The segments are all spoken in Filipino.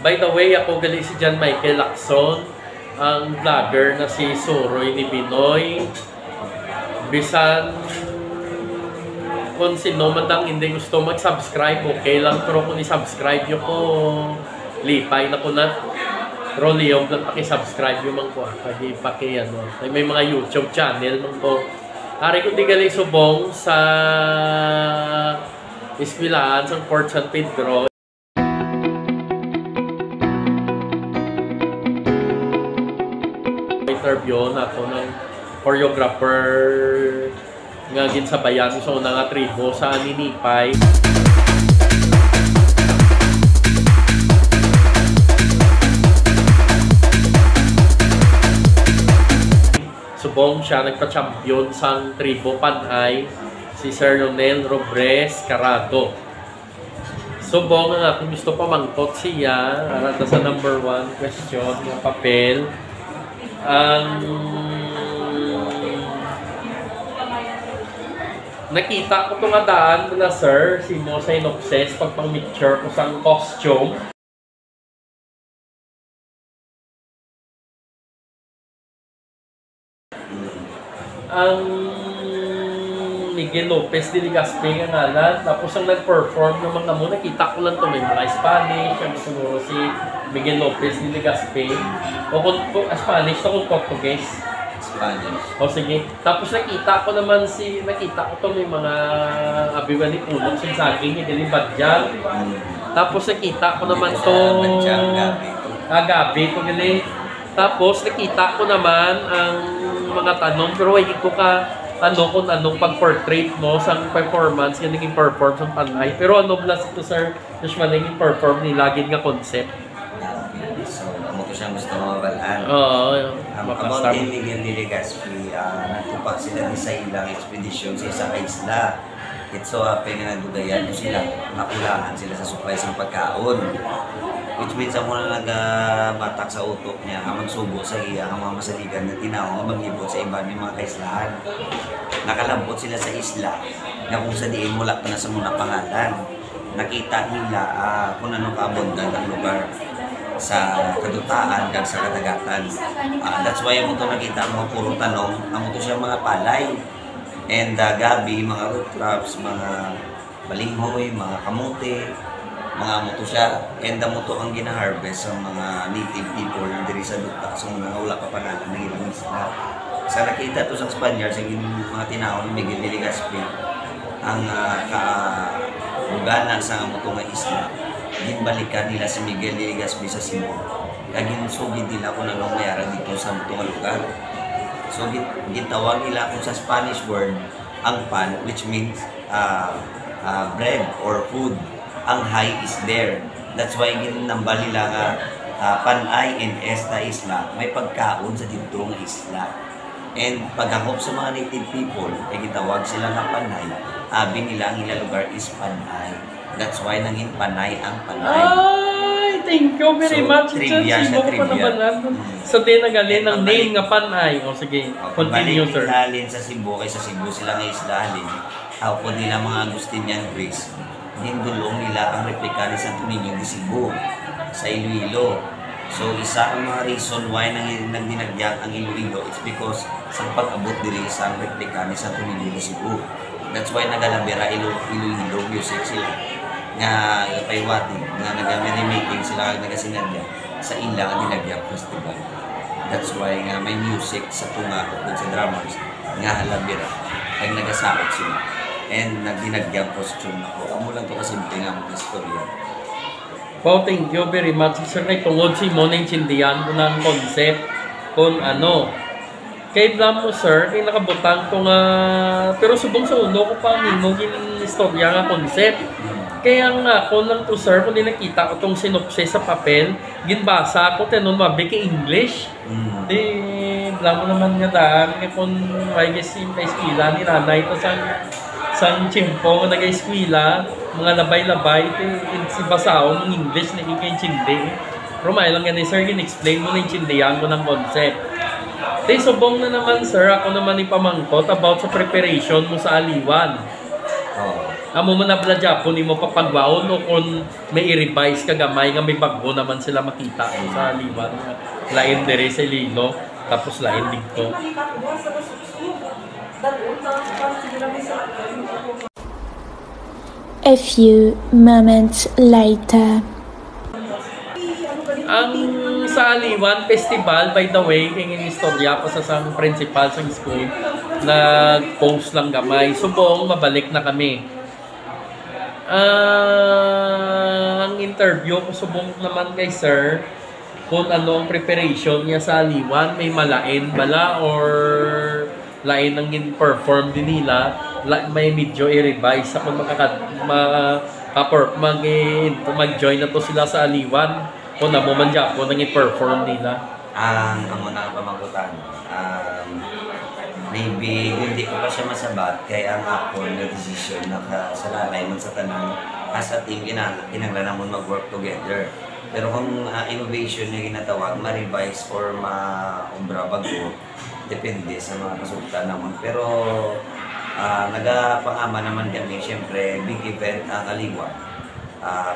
By the way, ako gali si John Michael Lacson, ang vlogger na si Suroy ni Binoy. Bisan kung sino man lang hindi gusto mag-subscribe, okay lang. Pero kung i-subscribe nyo ko, lipay na ko na. Pero liyog lang paki-subscribe yung mga ko. Ano. May mga YouTube channel nung ko. Hari ko di gali subong sa Esquilaan, sa Port San Pedro. Interview na ako ng choreographer nga ginsabayan sa una nga tribo sa Ninipay. Subong siya nagpa-champion sa tribo Panay, si Sir Ronel Robres Carado. Subong nga kung gusto pa mangkot siya, arata sa number 1 question ng papel. Nakita ko itong adaan na sir, si Mosa Inobses, pagpang-mixture ko sa costume. Ang Miguel Lopez de Legazpi nga ngalan, tapos ang nag-perform ng mga mo, nakita ko lang ito, may mga Spanish, ang siguro si Miguel Lopez de Legazpi, o kung Spanish, o kung Portuguese. Spanish. O sige. Tapos nakita ko to may mga abiwan ni Puno, yung saging, yung galing badyang. Tapos nakita ko naman to, Gabi, ito galing. Tapos nakita ko naman ang mga tanong, pero hindi ko tanong kung anong pag-portrait mo sa performance, yung naging perform sa Panay. Pero ano plus ito sir, usually naging perform nila, nga concept. So, amo ko siyang gusto mawalaan. Oo. About kay Miguel de Legazpi, nagtupak sila sa ilang expedition sa isang isla. So, pinanagudayan ko sila, nakulangan sila sa supply ng pagkaon. Which means ang muna nagbatak sa utok niya, magsubo sa iya, ang mga masaligan na tinawag, mag-ibot sa iba ng mga kaislahan. Nakalambot sila sa isla, na kung sa diin mula pa na sa muna pangalan. Nakita nila kung ano kaabundan ang lugar sa kadutaan kag sa kadagatan. That's why mo to nakita mga puro tanong, amo to siya mga palay. And gabi, mga root crops, mga balinghoy, mga kamote, mga amo to siya. And amo to ang gina-harvest sa mga native people na diri sa duta. So mga wala pa pangalan ng ilang isla. Sa nakita to sa Spaniard, sa mga tinawag ni Miguel de Legazpi, ang kaugana sa amo to nga isla. Ginbalikan nila si Miguel de Legazpi sa Cebu. Kagin sugid nila kung anong mayara dito sa mga lugar. So gitawag nila kung sa Spanish word ang pan, which means bread or food. Ang high is there. That's why ginambal nila nga Panay and esta isla, may pagkaon sa dito nga isla. And paghangop sa mga native people, gitawag sila nga Panay. Abi nila ang ilang lugar is Panay. That's why nangin Panay ang Panay. Ay, thank you very much. Trivia siya, trivia. So, din nagalin ng name nga Panay. O sige, continue sir. Balik sa Cebu, kay sa Cebu sila nga isla halin. Hapon nila mga Agustinian Greece. Hindulong nila ang replika ni Santo Niño de Cebu sa Iloilo. So, isa ang mga reason why nagdinagyang ang Iloilo is because sa pag-abot diri sa replika ni Santo Niño de Cebu. That's why nagalabira Iloilo music sila. Nga paywati, nga nag-remaking sila, nagasinadya sa ilang ang Dinagyang Festival. That's why nga may music sa tunga at sa drummers nga halabira ay nagasaot sila. And nagdinagyang costume ako. Amo lang to kasi nga mga istorya. Wow, thank you very much. Sir, tungod si mo naintindihan ko ng concept kung ano. Kay blam mo sir, kay nakabutang ko nga, pero subong sa ulo ko pa nimo yung istorya nga concept. Kaya nga, kung lang to sir, kung di nakita ko itong sinopsis sa papel, ginbasa ko, tinun mabi kay English. Di, blam mo naman nga daan, kaya kung may eskwila ni nanay ito sa chimpo, nag-eskwila, mga labay-labay, si basaon ng English, nakikintindi. Pero may lang yan sir, gin-explain mo na intindihan ko ng concept. Di, subong na naman sir, ako naman ipamangkot about sa preparation mo sa aliwan. amo man na bla Japon imo papagwaon o kung may i-revise ka gamay nga may bago naman sila makita sa liwan nga lain dere sa Lilo tapos lain dito. A few moments later. Ang sa Aliwan Festival, by the way, kayong istorya ko sa sang principal sa school, nag-post lang gamay. Subong, mabalik na kami. Ang interview ko subong naman kay sir, kung ano ang preparation niya sa Aliwan, may malain bala or lain ang in-perform din nila, may medyo i-revise sa kung mag-join na to sila sa Aliwan. Kung na mo man dyan, kung nang i-perform nila. Ang muna pamagutan, maybe hindi ko pa siya masabat, kaya ang ako na decision na kasalalay man sa tanang as a team, kinanglan mo mag-work together. Pero kung innovation na ginatawag, ma-revise or ma-umbra bago, depende sa mga kasultan naman. Pero nagapangama naman kami, siyempre, big event ang Aliwan.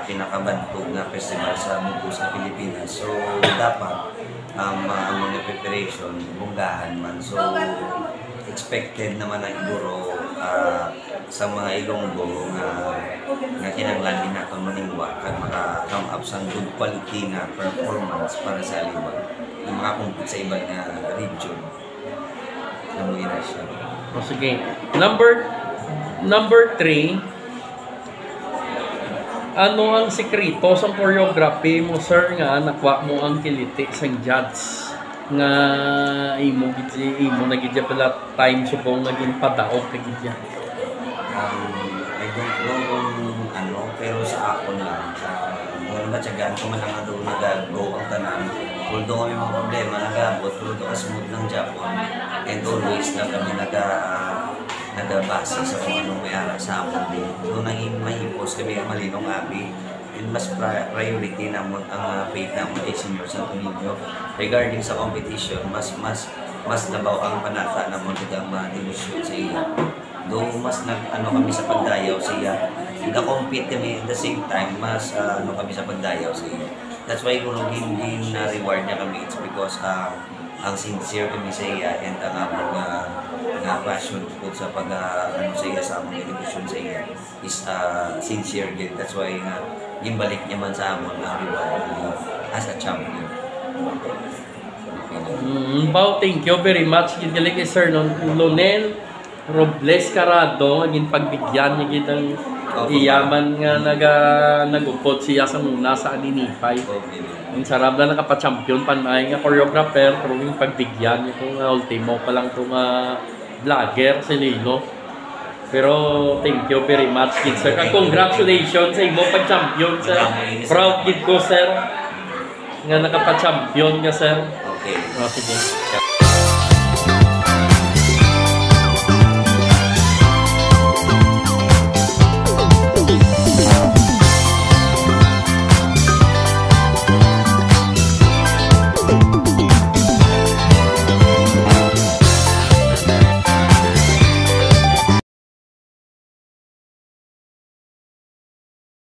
Pinakabantog na festival sa buong sa Pilipinas. So, dapat ang mga preparation, bunggahan man. So, expected naman ang iguro sa mga Ilonggo nga kinanglan na itong maningwa at maka-come up sa good quality na performance para sa Aliwan. Yung mga compete sa ibang region. Namuhin na siya. O sige. Number 3, ano ang sekreto sa choreography mo, sir, nga nakuha mo ang kiliti sa judge nga imo nagidya pala time subong naging padaog nagidya? I don't know kung ano, pero sa ako lang, matyagaan ko man lang doon nag-go ang tanan. Although may mga problema, nag-abot, pero smooth ng Japon. And always na kami nagabasa sa kung anong may aral sa amon din. Doon naging mahipos kami ang malinong abi. And mas priority naman ang faith naman kay Senior Santo Niño. Regarding sa competition, mas nabaw ang panata naman ang mga devotion sa iya. Doon mas kami sa pagdayaw sa iya. Nag-compete kami at the same time, mas kami sa pagdayaw sa iya. That's why kung na-reward niya kami, it's because ang sincere kami sa iya and ang passion po sa sa iya sa among education sa iya is sincere din. That's why yung balik niya man sa amon ang reward as a champion. Thank you very much. Gigaling kay Sir Lonel Robles Carado, naging pagbigyan niya kitang iyaman nga nagupot siya sa muna sa Aninipay. Ang sarap na nakapa-champion panay nga choreographer, pero yung pagbigyan niya kung ultimo pa lang itong vlogger si Lilo. Pero thank you very much, kid sir. Congratulations sa imo pag-champion, sir. Proud kid ko, sir. Nga nakapa-champion nga, sir. Okay. Sige.